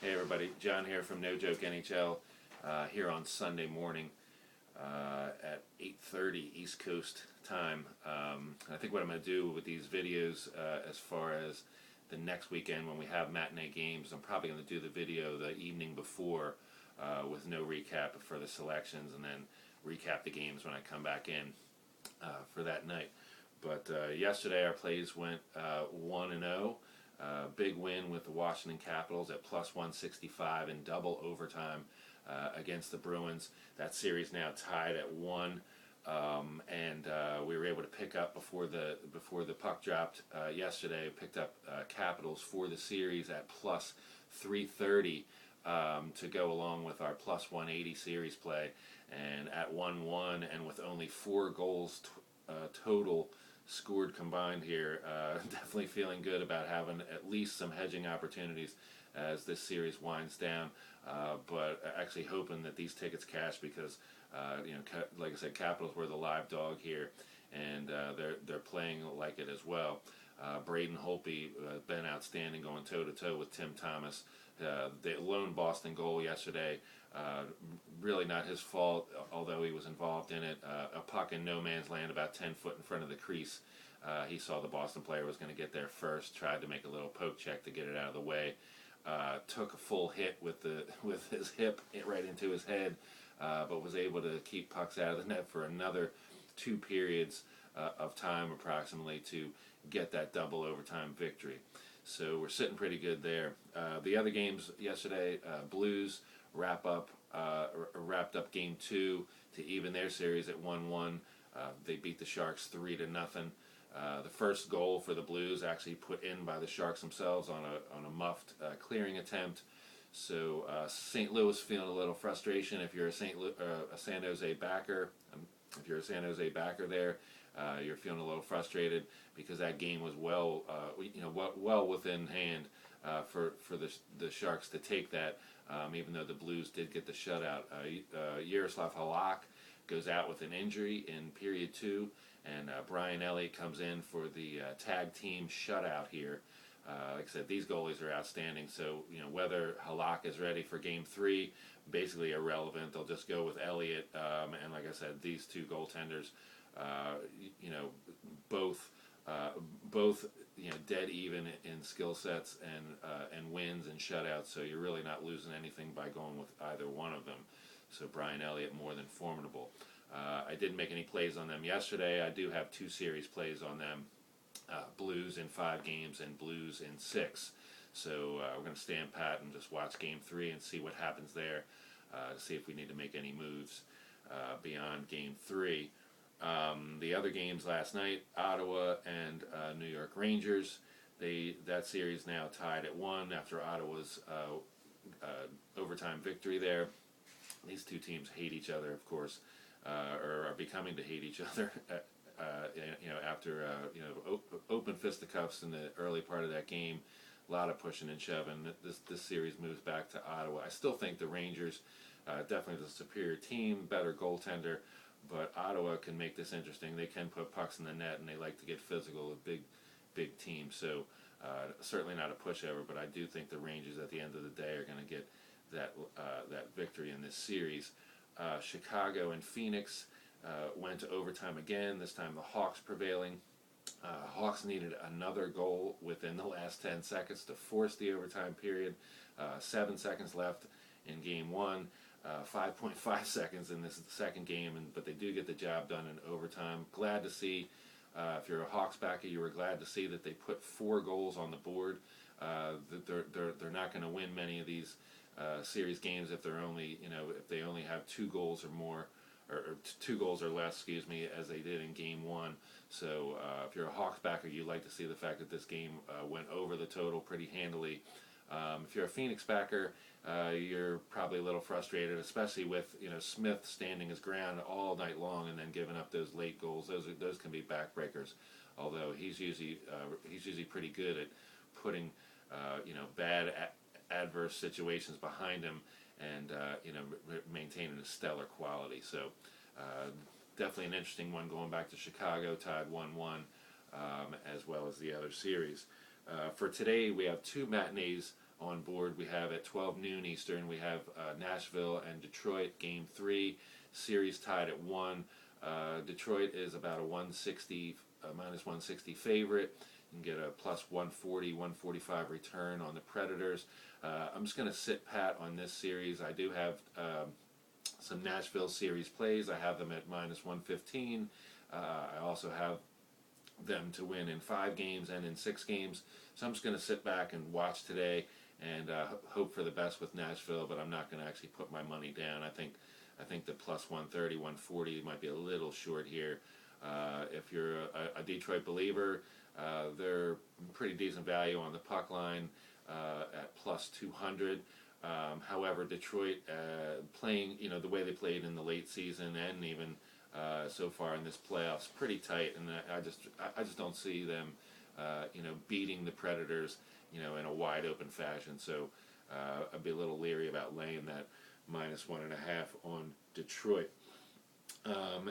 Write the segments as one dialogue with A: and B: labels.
A: Hey everybody, John here from No Joke NHL, here on Sunday morning at 8:30 East Coast time. I think what I'm going to do with these videos as far as the next weekend when we have matinee games, I'm probably going to do the video the evening before with no recap for the selections, and then recap the games when I come back in for that night. But yesterday our plays went 1-0. Big win with the Washington Capitals at plus 165 in double overtime against the Bruins. That series now tied at 1, and we were able to pick up before the puck dropped yesterday. Picked up Capitals for the series at plus 330 to go along with our plus 180 series play, and at 1-1, and with only 4 goals total scored combined here. Definitely feeling good about having at least some hedging opportunities as this series winds down, but actually hoping that these tickets cash because like I said, Capitals were the live dog here, and they're playing like it as well. Braden Holtby been outstanding, going toe-to-toe with Tim Thomas. The lone Boston goal yesterday, really not his fault, although he was involved in it. A puck in no man's land about 10 foot in front of the crease. He saw the Boston player was going to get there first, tried to make a little poke check to get it out of the way. Took a full hit with his hip right into his head, but was able to keep pucks out of the net for another 2 periods of time approximately to get that double overtime victory. So we're sitting pretty good there. The other games yesterday, Blues wrapped up Game 2 to even their series at 1-1. They beat the Sharks 3-0. The first goal for the Blues actually put in by the Sharks themselves on a muffed clearing attempt. So St. Louis feeling a little frustration. If you're a San Jose backer, there, you're feeling a little frustrated because that game was well within hand for the Sharks to take that, even though the Blues did get the shutout. Yaroslav Halak goes out with an injury in period 2, and Brian Elliott comes in for the tag team shutout here. Like I said, these goalies are outstanding, so whether Halak is ready for Game 3, basically irrelevant. They'll just go with Elliott, and like I said, these two goaltenders, both dead even in skill sets and wins and shutouts. So you're really not losing anything by going with either one of them. So Brian Elliott more than formidable. I didn't make any plays on them yesterday. I do have 2 series plays on them. Blues in 5 games and Blues in 6. So we're going to stand pat and just watch Game 3 and see what happens there, to see if we need to make any moves beyond Game 3. The other games last night, Ottawa and New York Rangers, that series now tied at 1 after Ottawa's overtime victory there. These two teams hate each other, of course, or are becoming to hate each other. After open fisticuffs in the early part of that game, a lot of pushing and shoving. This series moves back to Ottawa. I still think the Rangers definitely the superior team, better goaltender, but Ottawa can make this interesting. They can put pucks in the net, and they like to get physical with big teams. So certainly not a pushover, but I do think the Rangers at the end of the day are going to get that victory in this series. Chicago and Phoenix went to overtime again, this time the Hawks prevailing. Hawks needed another goal within the last 10 seconds to force the overtime period. 7 seconds left in Game 1, 5.5 seconds in this second game, but they do get the job done in overtime. Glad to see, if you're a Hawks backer, you were glad to see that they put 4 goals on the board. They're not going to win many of these series games if if they only have 2 goals or more, or 2 goals or less, as they did in Game 1. So if you're a Hawks backer, you like to see the fact that this game went over the total pretty handily. If you're a Phoenix backer, you're probably a little frustrated, especially with Smith standing his ground all night long and then giving up those late goals. Those can be backbreakers. Although he's usually pretty good at putting bad adverse situations behind him and maintaining a stellar quality. So definitely an interesting one going back to Chicago, tied 1-1, as well as the other series. For today, we have 2 matinees on board. We have at 12 noon Eastern, we have Nashville and Detroit, Game 3, series tied at 1. Detroit is about a 160, minus 160 favorite. You can get a plus 140, 145 return on the Predators. I'm just going to sit pat on this series. I do have some Nashville series plays. I have them at minus 115. I also have them to win in 5 games and in 6 games. So I'm just going to sit back and watch today and hope for the best with Nashville, but I'm not going to actually put my money down. I think the plus 130, 140 might be a little short here. If you're a Detroit believer, they're pretty decent value on the puck line at plus 200. However, Detroit playing, the way they played in the late season and even so far in this playoffs, pretty tight, and I just don't see them, beating the Predators, in a wide open fashion. So I'd be a little leery about laying that minus 1.5 on Detroit.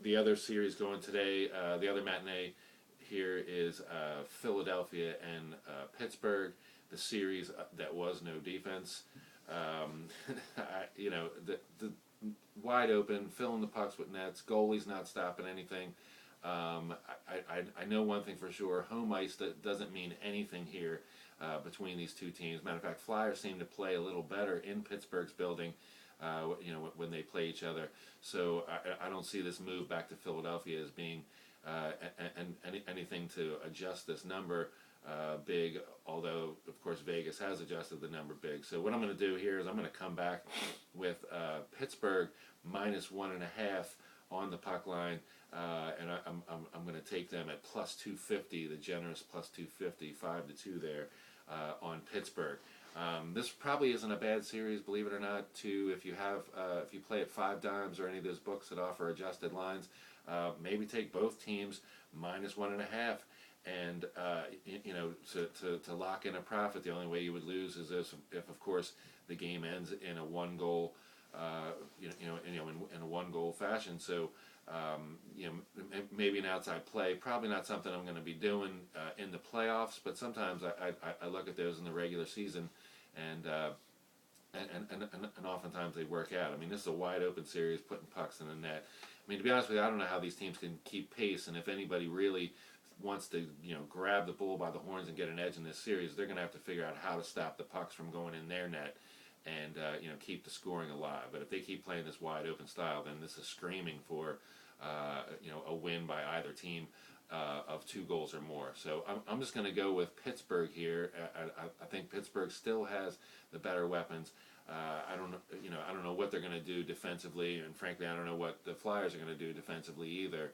A: The other series going today, the other matinee here is Philadelphia and Pittsburgh. The series that was no defense. The wide open, filling the pucks with nets. Goalie's not stopping anything. I know one thing for sure. Home ice doesn't mean anything here between these two teams. Matter of fact, Flyers seem to play a little better in Pittsburgh's building. When they play each other. So I don't see this move back to Philadelphia as being anything to adjust this number big, although, of course, Vegas has adjusted the number big. So what I'm going to do here is I'm going to come back with Pittsburgh minus 1.5 on the puck line, and I'm going to take them at plus 250, the generous plus 250, 5-2 there on Pittsburgh. This probably isn't a bad series, believe it or not. If you play at 5 dimes or any of those books that offer adjusted lines, maybe take both teams minus 1.5, and to lock in a profit. The only way you would lose is if of course the game ends in a 1-goal, in a 1-goal fashion. So maybe an outside play. Probably not something I'm going to be doing in the playoffs, but sometimes I look at those in the regular season, and oftentimes they work out. I mean, this is a wide open series, putting pucks in the net. I mean, to be honest with you, I don't know how these teams can keep pace, and if anybody really wants to grab the bull by the horns and get an edge in this series, they're going to have to figure out how to stop the pucks from going in their net and keep the scoring alive. But if they keep playing this wide open style, then this is screaming for a win by either team of 2 goals or more. So I'm just going to go with Pittsburgh here. I think Pittsburgh still has the better weapons. I don't know what they're going to do defensively, and frankly, I don't know what the Flyers are going to do defensively either.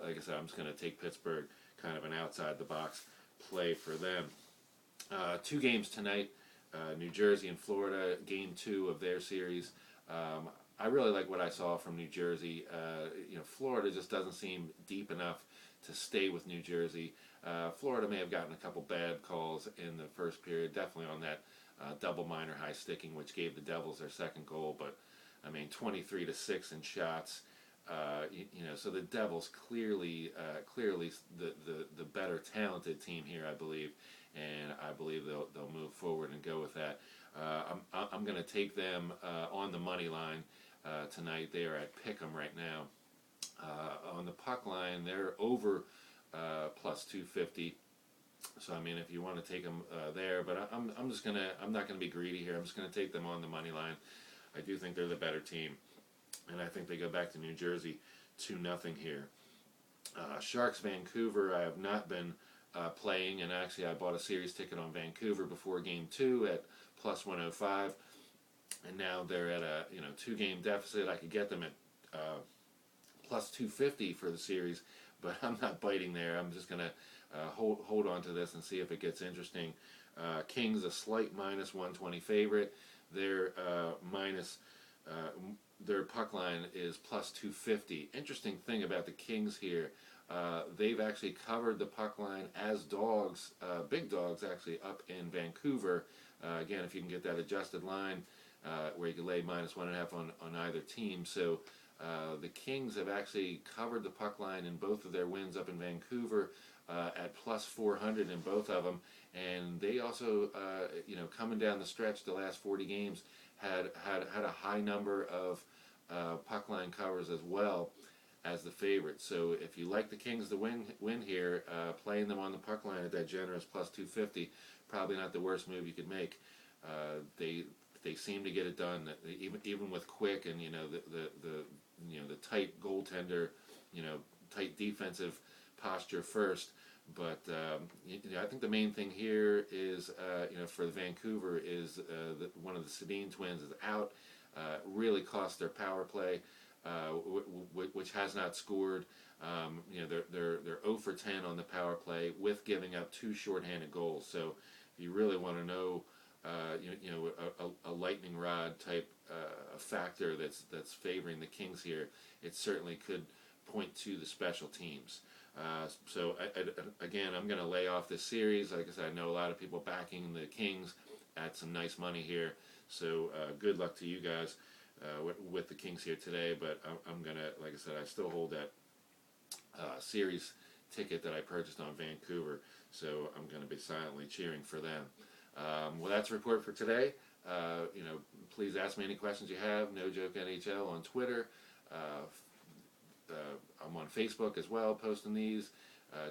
A: Like I said, I'm just going to take Pittsburgh, kind of an outside the box play for them. 2 games tonight, New Jersey and Florida, game 2 of their series. I really like what I saw from New Jersey. Florida just doesn't seem deep enough to stay with New Jersey. Florida may have gotten a couple bad calls in the first period, definitely on that double minor high sticking, which gave the Devils their second goal. But I mean, 23-6 in shots. So the Devils clearly the better talented team here, I believe, and I believe they'll move forward and go with that. I'm going to take them on the money line tonight. They are at Pick'em right now. On the puck line, they're over plus 250. So I mean, if you want to take them there, but I'm not gonna be greedy here. I'm just gonna take them on the money line. I do think they're the better team, and I think they go back to New Jersey 2-0 here. Sharks Vancouver, I have not been playing, and actually I bought a series ticket on Vancouver before Game 2 at plus 105, and now they're at a 2-game deficit. I could get them at plus 250 for the series, but I'm not biting there. I'm just gonna hold on to this and see if it gets interesting. Kings a slight minus 120 favorite. Their puck line is plus 250. Interesting thing about the Kings here, they've actually covered the puck line as dogs, big dogs actually, up in Vancouver. Again, if you can get that adjusted line where you can lay minus 1.5 on either team. So the Kings have actually covered the puck line in both of their wins up in Vancouver. at plus 400 in both of them, and they also, coming down the stretch, the last 40 games had a high number of puck line covers as well as the favorite. So if you like the Kings to win here, playing them on the puck line at that generous plus 250, probably not the worst move you could make. They seem to get it done. Even with Quick and the tight goaltender, tight defensive posture first. But I think the main thing here is for Vancouver is one of the Sedin twins is out. Really cost their power play, which has not scored. They're 0 for 10 on the power play with giving up 2 shorthanded goals. So if you really want to know, a lightning rod type factor that's favoring the Kings here, it certainly could point to the special teams. So again, I'm going to lay off this series. Like I said, I know a lot of people backing the Kings at some nice money here. So good luck to you guys with the Kings here today. But I'm going to, like I said, I still hold that series ticket that I purchased on Vancouver. So I'm going to be silently cheering for them. Well, that's a report for today. Please ask me any questions you have. No Joke NHL on Twitter. I'm on Facebook as well, posting these.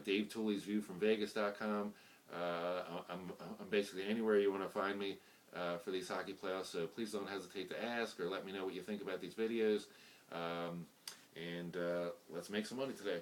A: Dave Tooley's View from Vegas.com. I'm basically anywhere you want to find me for these hockey playoffs, so please don't hesitate to ask or let me know what you think about these videos. And let's make some money today.